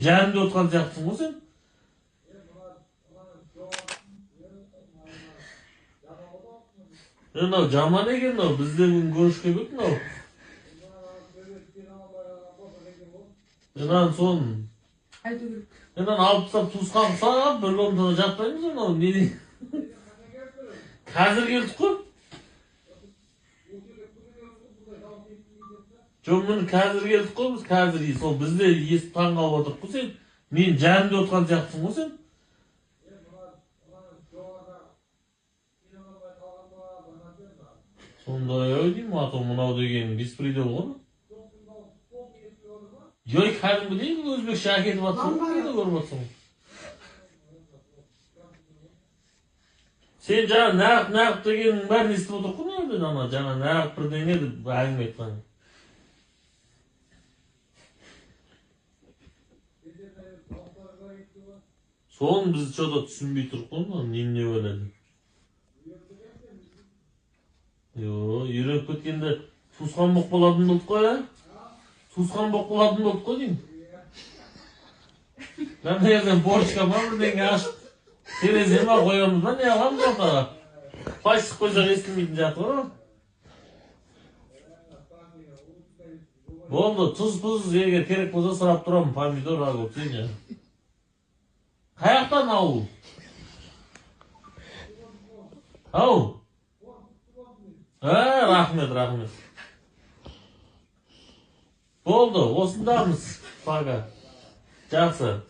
Жанымда отқан сияқтысың ғой сен. Мынау жаман екен мынау. Бізде бүгін көрішке бек мынау. Мынаны соны. Мынаны алып тастап туысқан салып, бір комнатада жатпаймыз мынау. Не дейін? Қазір келдік қой. Жоқ, міне қазір келдік қой біз, қазір. Сол бізде естіп таңғалып отырып қой сен. Мен жанымда отқан сияқтысың ғой сен. Сондай деймін, а то мынау деген беспредел ғой. Жой кәдімгі деймін, өзбекше әкетіп жатсың ғой, не көріп жатсың. Сен жаңа нағып дегеннің бәрін естіп отыр ғой, не еді ана жаңа нағып бірдеңе деп әңгіме айтқан. Соны біз что-то түсінбей тұрып қой, не ойлады. Үйреніп кеткенде туысқан боқ болатын болдық қой, а? Туысқан боқ болатын болдық қой деймін. Мен жерден борышқа ма бірдеңе ашып, терезе ма қоямыз ба, не аламыз ортаға? Қайсық қойсақ естілмейтін жатыр ғой. Болды, тұз, егер керек болса сұрап тұрамын, помидор агурк сен. Қаяқтан ауыл? Ау? Рахмет. Болды, осындамыз. Пага. Жақсы.